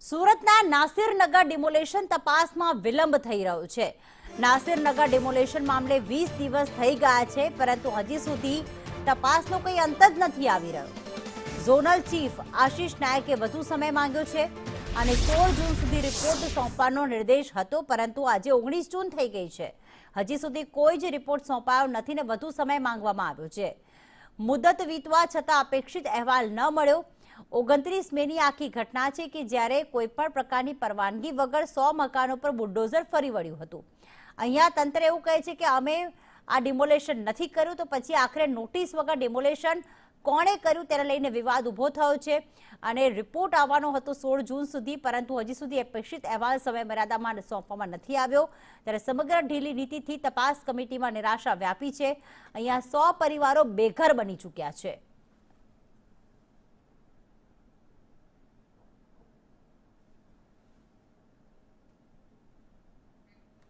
સુરતના નાસિરનગર ડિમોલેશન તપાસમાં વિલંબ થઈ રહ્યો છે। નાસિરનગર ડિમોલેશન મામલે 20 દિવસ થઈ ગયા છે, પરંતુ હજી સુધી તપાસનો કોઈ અંત જ નથી આવી રહ્યો। ઝોનલ ચીફ આશિષ નાયકે વધુ સમય માંગ્યો છે અને 16 જૂન સુધી રિપોર્ટ સોંપવાનો નિર્દેશ હતો, પરંતુ આજે 19 જૂન થઈ ગઈ છે। હજી સુધી કોઈ જ રિપોર્ટ સોંપાયો નથી ને વધુ સમય માંગવામાં આવ્યો છે। મુદત વીતવા છતાં અપેક્ષિત અહેવાલ ન મળ્યો। 29 મેની આખી ઘટના છે કે જ્યારે કોઈ પણ પ્રકારની પરવાનગી વગર 100 મકાનો પર બુલડોઝર ફરી વળ્યું હતું। અહીંયા તંત્ર એવું કહે છે કે અમે આ ડિમોલેશન નથી કર્યું, તો પછી આખરે નોટિસ વગર ડિમોલેશન કોણે કર્યું તેને લઈને વિવાદ ઊભો થયો છે અને રિપોર્ટ આવવાનો હતો 16 જૂન સુધી, પરંતુ હજી સુધી અપેક્ષિત અહેવાલ સમયમર્યાદામાં સોંપવામાં નથી આવ્યો। ત્યારે સમગ્ર ઢીલી નીતિથી તપાસ કમિટીમાં નિરાશા વ્યાપી છે। અહીંયા 100 પરિવારો બેઘર બની ચૂક્યા છે।